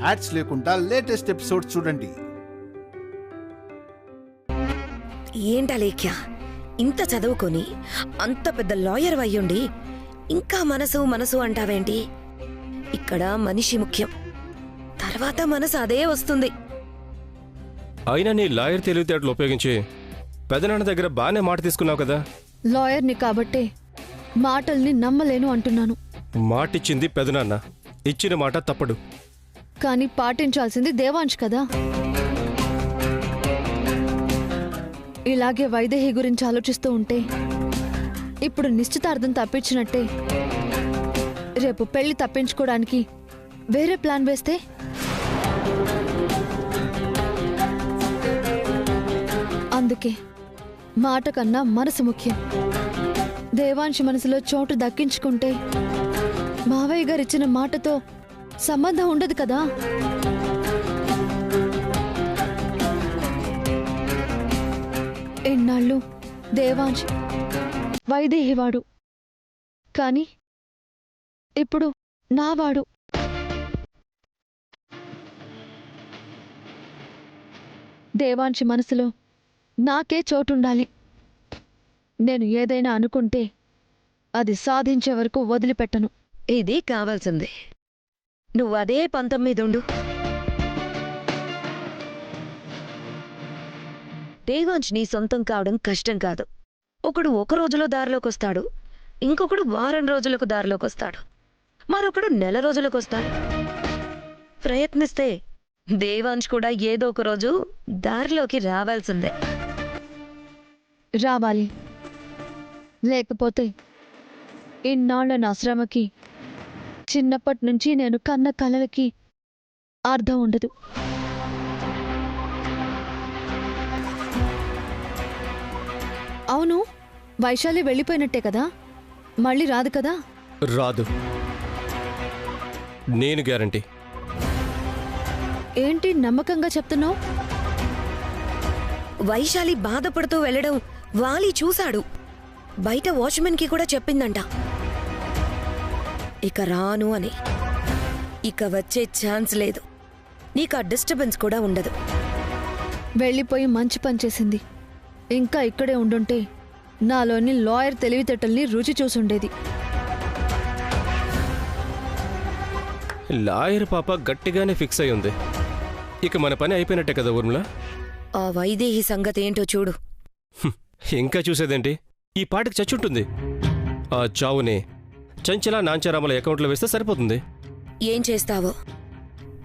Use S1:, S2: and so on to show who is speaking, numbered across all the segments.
S1: Ads లేకుండా latest episodes చూడండి.
S2: ఏంటలేఖ్య, ఇంత చదువుకొని అంత పెద్ద లాయర్ అయ్యుండి ఇంకా మనసు మనసు అంటావేంటి? ఇక్కడ మనిషి ముఖ్యం, తర్వాత మనసు అదే వస్తుంది.
S3: అయినా నీ లాయర్ తెలివితేటలు ఉపయోగించి పెదనాన్న దగ్గర బాగానే మాట తీసుకున్నావు కదా.
S4: లాయర్ని కాబట్టే మాటల్ని నమ్మలేను అంటున్నాను.
S3: మాటిచ్చింది పెదనాన్న, ఇచ్చిన మాట తప్పడు.
S4: కానీ పాటించాల్సింది దేవాంశ్ కదా. ఇలాగే వైదేహి గురించి ఆలోచిస్తూ ఉంటే ఇప్పుడు నిశ్చితార్థం తప్పించినట్టే. రేపు పెళ్లి తప్పించుకోవడానికి వేరే ప్లాన్ వేస్తే అందుకే మాట కన్నా మనసు ముఖ్యం. దేవాంశ్ మనసులో చోటు దక్కించుకుంటే మావయ్య గారు ఇచ్చిన మాటతో సంబంధం ఉండదు కదా. ఎన్నాళ్ళు దేవాంశ్ వైదేహివాడు, కాని ఇప్పుడు నావాడు. దేవాంశ్ మనసులో నాకే చోటుండాలి. నేను ఏదైనా అనుకుంటే అది సాధించే వరకు వదిలిపెట్టను.
S2: ఇది కావాల్సింది. నువ్వదే పంతం మీదుండు. దేవాంశ్ నీ సొంతం కావడం కష్టం కాదు. ఒకడు ఒక రోజులో దారిలోకొస్తాడు, ఇంకొకడు వారం రోజులకు దారిలోకొస్తాడు, మరొకడు నెల రోజులకొస్తాడు. ప్రయత్నిస్తే దేవాంశ్ కూడా ఏదో ఒక రోజు దారిలోకి రావాల్సిందే.
S4: రావాలి, లేకపోతే ఇన్నాళ్ల నా శ్రమకి, చిన్నప్పటి నుంచి నేను కన్న కలలకి అర్థం ఉండదు. అవును, వైశాలి వెళ్ళిపోయినట్టే కదా, మళ్ళీ రాదు కదా?
S3: రాదు, నేను గ్యారంటీ.
S4: ఏంటి నమ్మకంగా చెప్తున్నావు?
S2: వైశాలి బాధపడుతూ వెళ్లడం వాలి చూశాడు. బయట వాచ్మెన్ కి కూడా చెప్పిందంట ఇక రాను అని. ఇక వచ్చే ఛాన్స్ లేదు. నీకు ఆ డిస్టర్బెన్స్ కూడా ఉండదు.
S4: వెళ్ళిపోయి మంచి పని చేసింది. ఇంకా ఇక్కడే ఉండుంటే నాలోని లాయర్ తెలివితేటల్ని రుచి చూసుండేది.
S3: లాయర్ పాప గట్టిగానే ఫిక్స్ అయి ఉంది. ఇక మన పని అయిపోయినట్టే కదా ఊర్మిళ.
S2: ఆ వైదేహి సంగతి ఏంటో చూడు.
S3: ఇంకా చూసేదేంటి, ఈ పాటికి చచ్చుంటుంది. ఆ చావుని చంచల నాంచారాముల అకౌంట్లో వేస్తే సరిపోతుంది.
S2: ఏం చేస్తావో,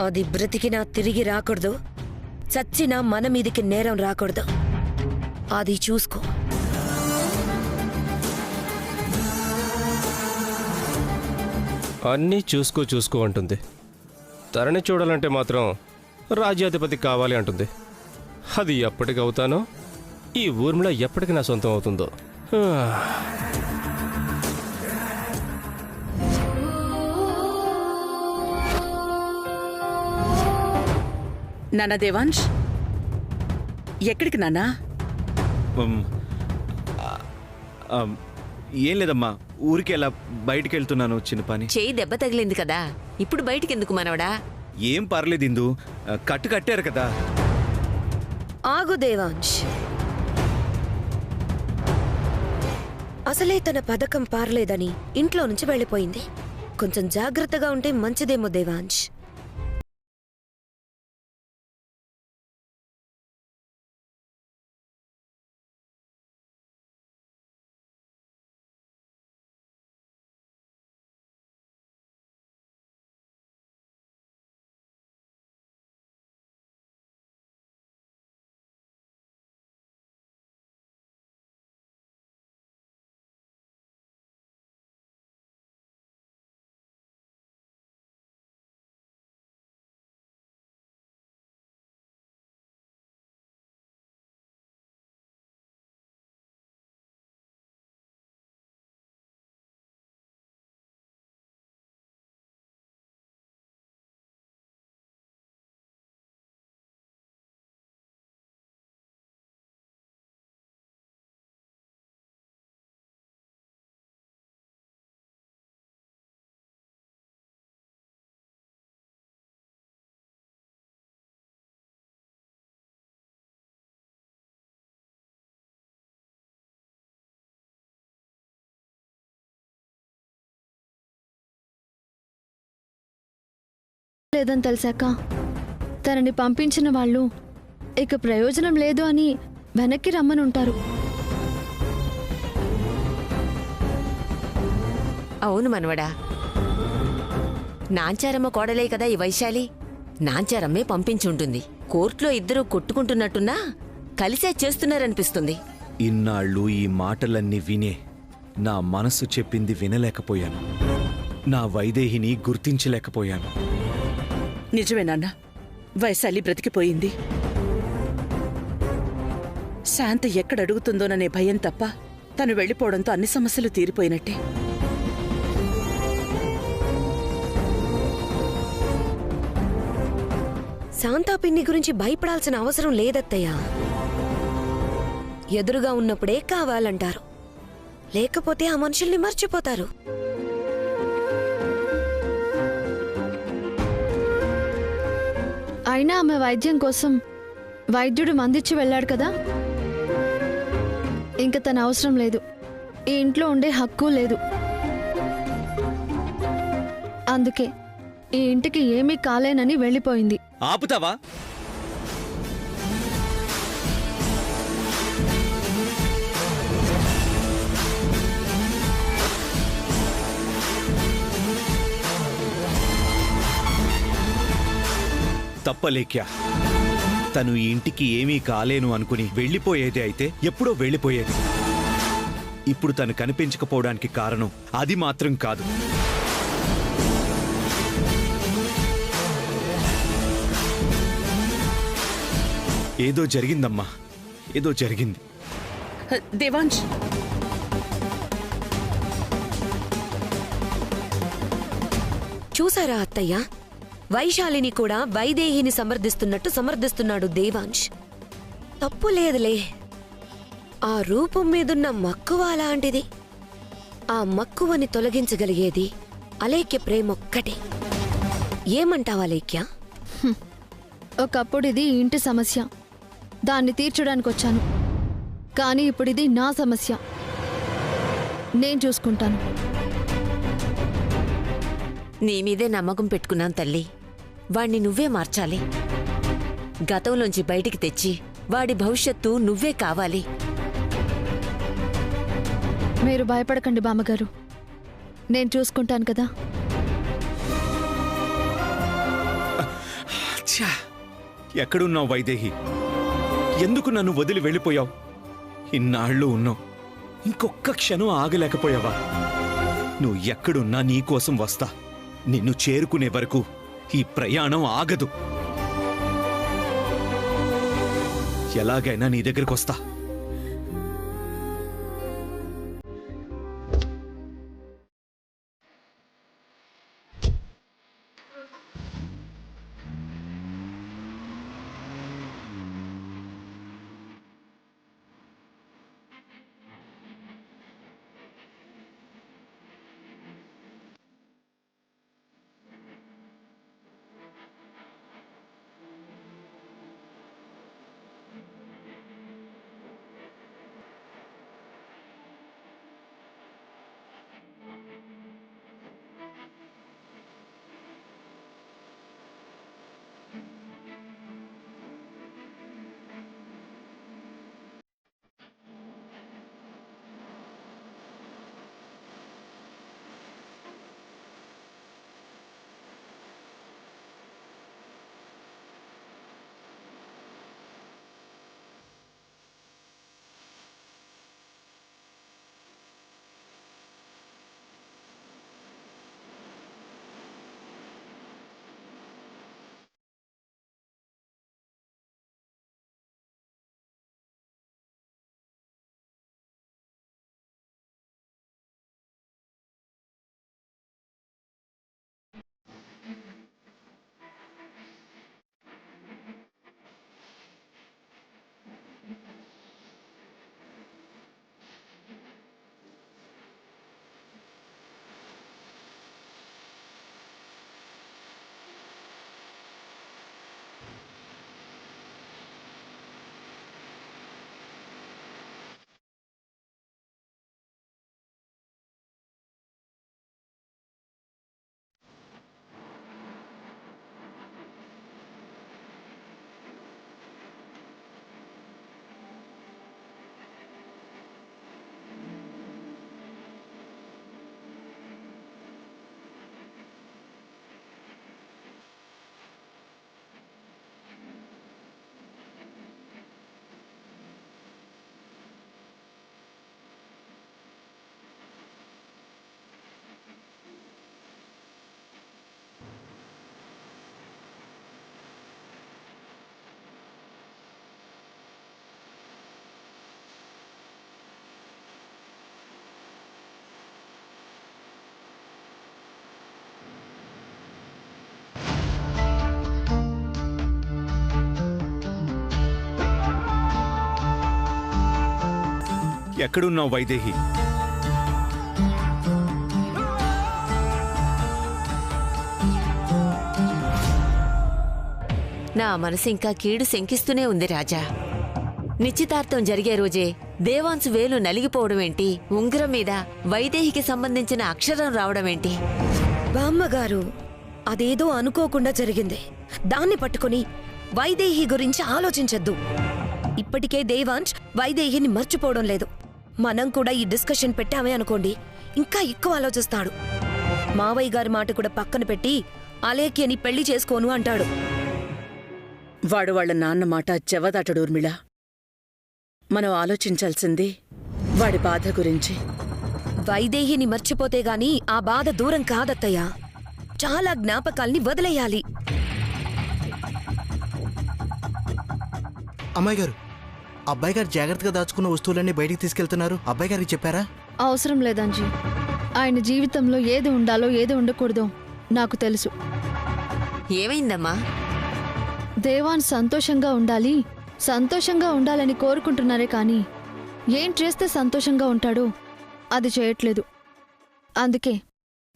S2: అది బ్రతికినా తిరిగి రాకూడదు, చచ్చినా మన మీదికి నేరం రాకూడదు. అది చూసుకో.
S3: అన్నీ చూసుకో చూసుకో అంటుంది. తరణి చూడాలంటే మాత్రం రాజ్యాధిపతి కావాలి అంటుంది. అది ఎప్పటికి అవుతానో, ఈ ఊర్మిళ ఎప్పటికి నా సొంతం అవుతుందో.
S5: నాన్న దేవాంశ్, ఎక్కడికి నాన్నా?
S6: ఏం లేదమ్మా, ఊరికి ఎలా బయటికి వెళ్తున్నాను, చిన్న పని.
S7: చేయి దెబ్బ తగిలింది కదా, ఇప్పుడు బయటికెందుకు మనవడా?
S6: ఏం పర్లేదు ఇందు, కట్టారు కదా.
S2: ఆగు దేవాంశ్. అసలే తన పథకం పారలేదని ఇంట్లో నుంచి వెళ్ళిపోయింది. కొంచెం జాగ్రత్తగా ఉంటే మంచిదేమో దేవాంశ్.
S4: లేదని తెలిసాక తనని పంపించిన వాళ్ళు ఇక ప్రయోజనం లేదు అని వెనక్కి రమ్మనుంటారు.
S7: అవును మనవడా, నాంచారమ్మ కోడలే కదా ఈ వైశాలి. నాంచారమ్మే పంపించుంటుంది. కోర్టులో ఇద్దరూ కొట్టుకుంటున్నట్టున్నా కలిసే చేస్తున్నారనిపిస్తుంది.
S6: ఇన్నాళ్ళు ఈ మాటలన్నీ వినే నా మనసు చెప్పింది వినలేకపోయాను. నా వైదేహిని గుర్తించలేకపోయాను.
S5: నిజమే నాన్న, వైశాలి బ్రతికిపోయింది. శాంత ఎక్కడడుగుతుందోననే భయం తప్ప తను వెళ్ళిపోవడంతో అన్ని సమస్యలు తీరిపోయినట్టే.
S2: శాంతా పిన్ని గురించి భయపడాల్సిన అవసరం లేదత్తయ్యా. ఎదురుగా ఉన్నప్పుడే కావాలంటారు, లేకపోతే ఆ మనుషుల్ని మర్చిపోతారు.
S4: అయినా ఆమె వైద్యం కోసం వైద్యుడు మందిచ్చి వెళ్ళాడు కదా, ఇంక తన అవసరం లేదు. ఈ ఇంట్లో ఉండే హక్కు లేదు. అందుకే ఈ ఇంటికి ఏమీ కాలేనని వెళ్ళిపోయింది.
S6: ఆపుతావా? తప్పలేక్యా, తను ఈ ఇంటికి ఏమీ కాలేను అనుకుని వెళ్ళిపోయేది అయితే ఎప్పుడో వెళ్ళిపోయేది. ఇప్పుడు తను కనిపించకపోవడానికి కారణం అది మాత్రం కాదు. ఏదో జరిగిందమ్మా, ఏదో జరిగింది.
S5: దేవాంశ్,
S2: చూసారా అత్తయ్య, వైశాలిని కూడా వైదేహిని సమర్థిస్తున్నాడు దేవాంశ్. తప్పు లేదులే, ఆ రూపం మీదున్న మక్కువ అలాంటిది. ఆ మక్కువని తొలగించగలిగేది అలేఖ్య ప్రేమొక్కటే. ఏమంటావా అలేఖ్య?
S4: ఒకప్పుడు ఇది ఈ ఇంటి సమస్య, దాన్ని తీర్చడానికి వచ్చాను. కానీ ఇప్పుడు ఇది నా సమస్య, నేను చూసుకుంటాను.
S7: నీ మీదే నమ్మకం పెట్టుకున్నాను తల్లి. వాణ్ణి నువ్వే మార్చాలి. గతంలోంచి బయటికి తెచ్చి వాడి భవిష్యత్తు నువ్వే కావాలి.
S4: మీరు భయపడకండి బామ్మగారు, నేను చూసుకుంటాను కదా.
S6: ఛా! ఎక్కడున్నావు వైదేహి? ఎందుకు నన్ను వదిలి వెళ్ళిపోయావు? ఇన్నాళ్ళు ఉన్నావు, ఇంకొక్క క్షణం ఆగలేకపోయావా? నువ్వు ఎక్కడున్నా నీకోసం వస్తా. నిన్ను చేరుకునే వరకు ఈ ప్రయాణం ఆగదు. ఎలాగైనా నీ దగ్గరకు వస్తా. ఎక్కడున్నావు వైదేహి?
S7: నా మనసు ఇంకా కీడు శంకిస్తూనే ఉంది రాజా. నిశ్చితార్థం జరిగే రోజే దేవాంశు వేలు నలిగిపోవడమేంటి, ఉంగరం మీద వైదేహికి సంబంధించిన అక్షరం రావడమేంటి?
S2: బామ్మగారు, అదేదో అనుకోకుండా జరిగింది. దాన్ని పట్టుకుని వైదేహి గురించి ఆలోచించొద్దు. ఇప్పటికే దేవాంశ్ వైదేహిని మర్చిపోవడం లేదు. మనం కూడా ఈ డిస్కషన్ పెట్టామే అనుకోండి, ఇంకా ఎక్కువ ఆలోచిస్తాడు. మావయ్య గారి మాట కూడా పక్కన పెట్టి అలేఖ్యని పెళ్లి చేసుకోను అంటాడు.
S5: వాడు వాళ్ళ నాన్న మాట చెవదాటడు ఊర్మిళ. మనం ఆలోచించాల్సింది వాడి బాధ గురించి.
S2: వైదేహిని మర్చిపోతే గాని ఆ బాధ దూరం కాదత్తయ్యా. చాలా జ్ఞాపకాల్ని వదిలేయాలి.
S8: అమ్మాయి గారు, అబ్బాయి గారు జాగ్రత్తగా దాచుకున్న వస్తువులన్నీ బయటికి తీసుకెళ్తున్నారు. అబ్బాయి గారికి చెప్పారా?
S4: అవసరం లేదంజీ. ఆయన జీవితంలో ఏది ఉండాలో ఏది ఉండకూడదో నాకు తెలుసు.
S7: ఏమైందమ్మా?
S4: దేవాన్ సంతోషంగా ఉండాలని కోరుకుంటున్నారే కానీ ఏం చేస్తే సంతోషంగా ఉంటాడో అది చేయట్లేదు. అందుకే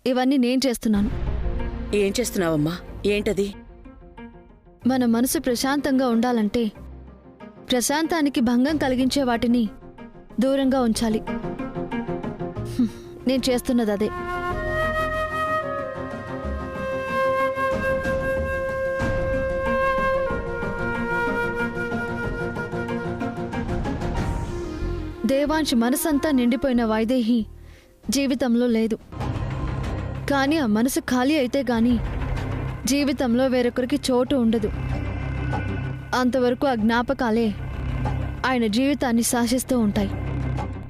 S4: ఇవన్నీ నేను చేస్తున్నాను.
S5: ఏం చేస్తున్నావమ్మా? ఏంటది?
S4: మన మనసు ప్రశాంతంగా ఉండాలంటే ప్రశాంతానికి భంగం కలిగించే వాటిని దూరంగా ఉంచాలి. నేను చేస్తున్నది అదే. దేవాంశ్ మనసంతా నిండిపోయిన వైదేహి జీవితంలో లేదు. కానీ ఆ మనసు ఖాళీ అయితే గాని జీవితంలో వేరొకరికి చోటు ఉండదు. అంతవరకు ఆ జ్ఞాపకాలే ఆయన జీవితాన్ని శాసిస్తూ ఉంటాయి.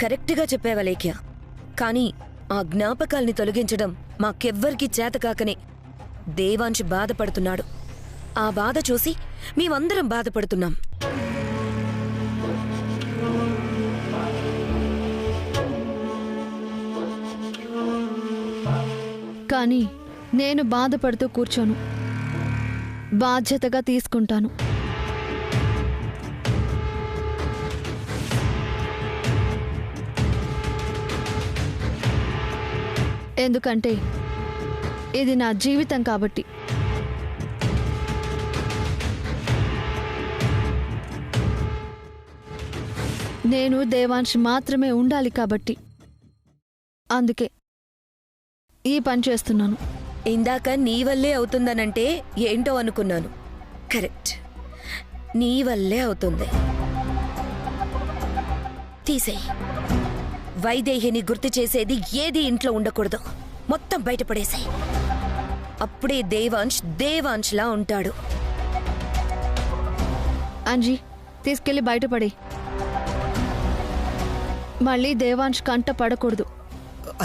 S2: కరెక్ట్గా చెప్పేవలేఖ్య. కానీ ఆ జ్ఞాపకాల్ని తొలగించడం మాకెవ్వరికీ చేతకాకనే దేవాంశ్ బాధపడుతున్నాడు. ఆ బాధ చూసి మేమందరం బాధపడుతున్నాం.
S4: కానీ నేను బాధపడుతూ కూర్చోను, బాధ్యతగా తీసుకుంటాను. ఎందుకంటే ఇది నా జీవితం కాబట్టి. నేను దేవాంశ్ మాత్రమే ఉండాలి కాబట్టి. అందుకే ఈ పని చేస్తున్నాను.
S2: ఇందాక నీ వల్లే అవుతుందనంటే ఏంటో అనుకున్నాను. కరెక్ట్, నీ వల్లే అవుతుంది. తీసేయ్. వైదేహిని గుర్తు చేసేది ఏది ఇంట్లో ఉండకూడదు. మొత్తం బయటపడేసాయి. అప్పుడే దేవాంశ్లా ఉంటాడు.
S4: అంజీ, తీసుకెళ్లి బయటపడి. మళ్ళీ దేవాంశ్ కంట పడకూడదు.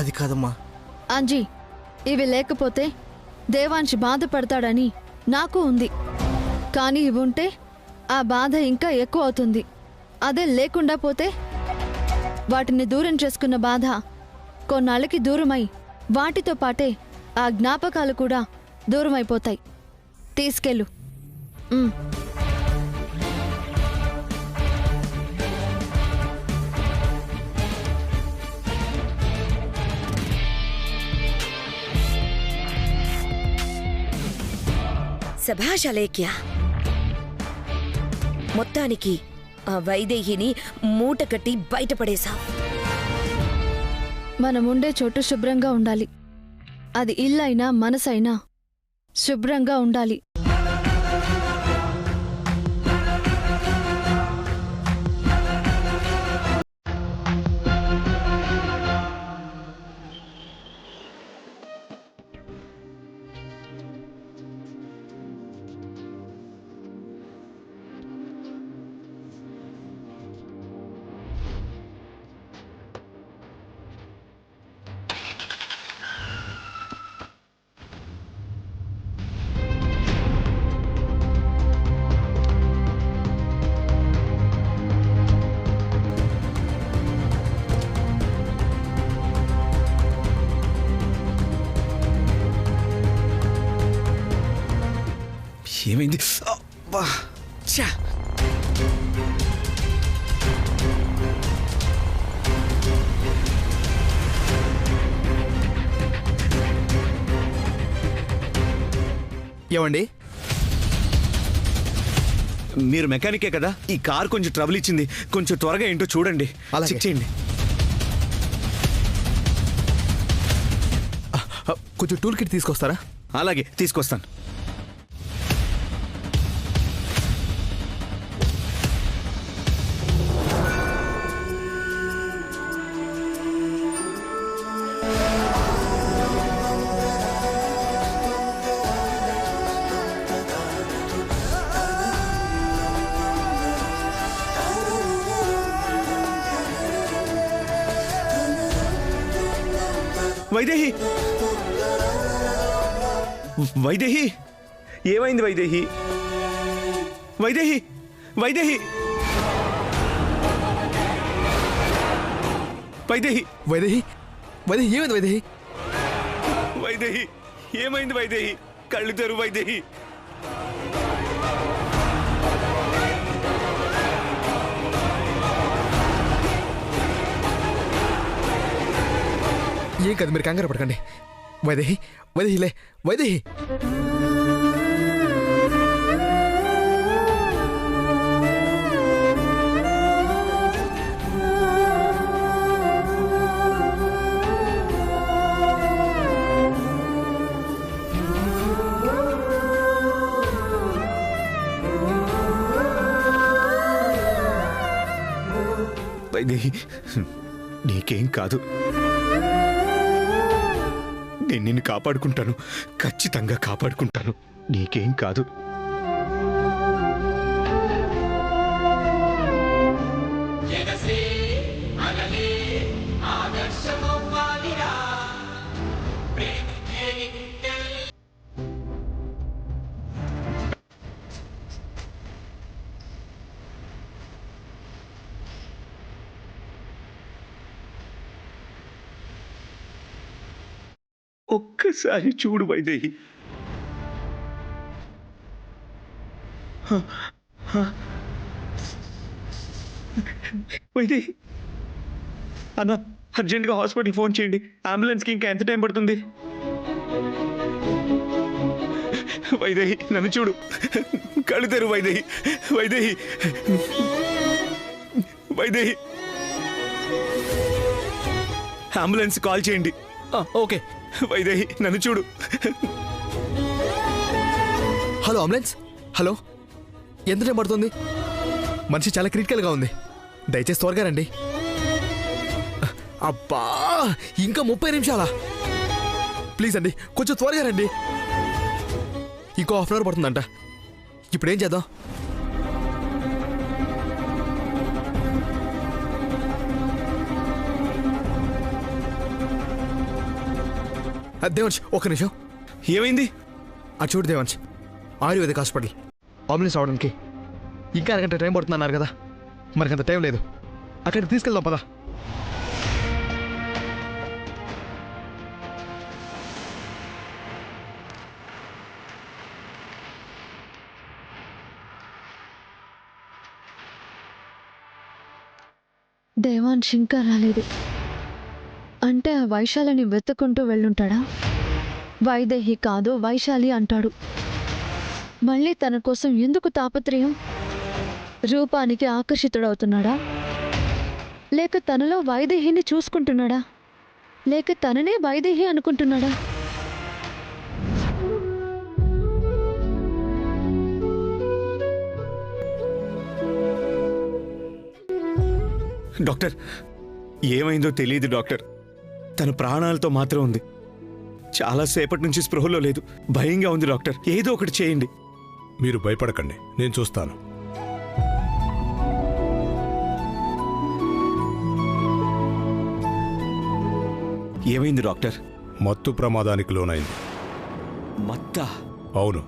S8: అది కాదమ్మా.
S4: అంజీ, ఇవి లేకపోతే దేవాంశ్ బాధపడతాడని నాకు ఉంది. కానీ ఇవి ఉంటే ఆ బాధ ఇంకా ఎక్కువ అవుతుంది. అదే లేకుండా పోతే వాటిని దూరం చేసుకున్న బాధ కొన్నాళ్ళకి దూరమై వాటితో పాటే ఆ జ్ఞాపకాలు కూడా దూరమైపోతాయి. తీసుకెళ్ళు.
S2: శభాష్ అలేఖ్య. మొత్తానికి ఆ వైదేహిని మూట కట్టి బయటపడేశావు.
S4: మనముండే చోటు శుభ్రంగా ఉండాలి. అది ఇల్లైనా మనసైనా శుభ్రంగా ఉండాలి.
S6: ఏమైంది? అబ్బా! ఛా!
S9: ఏమండి?
S6: మీరు మెకానికే కదా, ఈ కార్ కొంచెం ట్రబుల్ ఇచ్చింది, కొంచెం త్వరగా ఏంటో చూడండి.
S9: అలాగే.
S6: చెక్ చేయండి.
S9: కొంచెం టూల్ కిట్ తీసుకొస్తారా?
S6: అలాగే తీసుకొస్తాను. వైదేహి, వైదేహి, ఏమైంది వైదేహి? వైదేహి, వైదేహి, వైదేహి,
S9: వైదేహి, వైదేహి, ఏమైంది వైదేహి?
S6: వైదేహి, ఏమైంది వైదేహి? కళ్ళు తెరు వైదేహి.
S9: ఏం కాదు, మీరు కంగారు పడకండి. వైదేహి, వైదేహి లే, వైదేహి.
S6: వైదేహి, నీకేం కాదు. నేను నిన్ను కాపాడుకుంటాను, ఖచ్చితంగా కాపాడుకుంటాను. నీకేం కాదు. ఒక్కసారి చూడు వైదేహి. వైదేహి, అన్న అర్జెంట్గా హాస్పిటల్ ఫోన్ చేయండి. అంబులెన్స్కి ఇంకా ఎంత టైం పడుతుంది? వైదేహి, నన్ను చూడు, కళ్ళు తెరు వైదేహి. వైదేహి, వైదేహి, అంబులెన్స్ కాల్ చేయండి.
S9: ఓకే.
S6: వైదేహి, నన్ను చూడు.
S9: Hello ambulance, hello. ఎంత టైం పడుతుంది? మనిషి చాలా క్రిటికల్గా ఉంది, దయచేసి త్వరగా రండి. అబ్బా, ఇంకా 30 నిమిషాలా? ప్లీజ్ అండి, కొంచెం త్వరగా రండి. ఇంకో హాఫ్ అన్ అవర్ పడుతుందంట. ఇప్పుడు ఏం చేద్దాం? దేవంశ్, ఒక్క నిమిషం.
S6: ఏమైంది?
S9: అది చూడు దేవంశ్, ఆయుర్వేదిక్ హాస్పిటల్. అంబులెన్స్ రావడానికి ఇంకా అరగంట టైం పడుతుందన్నారు కదా, మనకంత టైం లేదు. అక్కడికి తీసుకెళ్దాం పదా.
S4: దేవాంశ్ ఇంకా రాలేదు అంటే ఆ వైశాలిని వెతుక్కుంటూ వెళ్ళుంటాడా? వైదేహి కాదు వైశాలి అంటాడు. మళ్ళీ తన కోసం ఎందుకు తాపత్రయం? రూపానికి ఆకర్షితుడవుతున్నాడా? లేక తనలో వైదేహిని చూసుకుంటున్నాడా? లేక తననే వైదేహి అనుకుంటున్నాడా?
S6: డాక్టర్, ఏమైందో తెలియదు డాక్టర్. తన ప్రాణాలతో మాత్రం ఉంది. చాలాసేపటి నుంచి స్పృహలో లేదు. భయంగా ఉంది డాక్టర్, ఏదో ఒకటి చేయండి.
S10: మీరు భయపడకండి, నేను చూస్తాను.
S6: ఏమైంది డాక్టర్?
S10: మత్తు ప్రమాదానికి లోనైంది.
S6: మత్తా?
S10: అవును,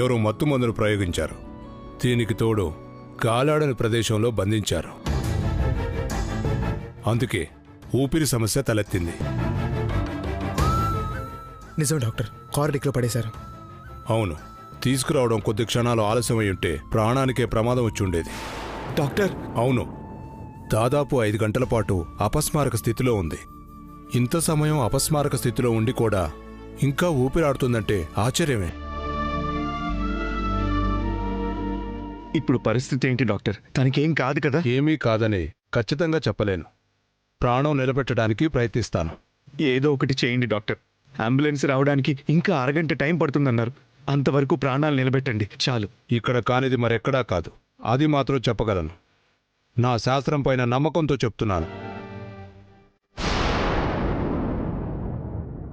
S10: ఎవరో మత్తు మందును ప్రయోగించారు. దీనికి తోడు కాలాడని ప్రదేశంలో బంధించారు. అందుకే ఊపిరి సమస్య తలెత్తింది.
S9: నిజం డాక్టర్, కారు డిక్లో పడేశారు.
S10: అవును, తీసుకురావడం కొద్ది క్షణాలు ఆలస్యమై ఉంటే ప్రాణానికే ప్రమాదం వచ్చి ఉండేది.
S6: డాక్టర్?
S10: అవును, దాదాపు 5 గంటల పాటు అపస్మారక స్థితిలో ఉంది. ఇంత సమయం అపస్మారక స్థితిలో ఉండి కూడా ఇంకా ఊపిరాడుతుందంటే ఆశ్చర్యమే.
S9: ఇప్పుడు పరిస్థితి ఏంటి డాక్టర్? తనకేం కాదు కదా?
S10: ఏమీ కాదని ఖచ్చితంగా చెప్పలేను. ప్రాణం నిలబెట్టడానికి ప్రయత్నిస్తాను.
S9: ఏదో ఒకటి చేయండి డాక్టర్. అంబులెన్స్ రావడానికి ఇంకా అరగంట టైం పడుతుందన్నారు. అంతవరకు ప్రాణాలు నిలబెట్టండి చాలు.
S10: ఇక్కడ కానిది మరెక్కడా కాదు. అది మాత్రం చెప్పగలను. నా శాస్త్రం పైన నమ్మకంతో చెప్తున్నాను.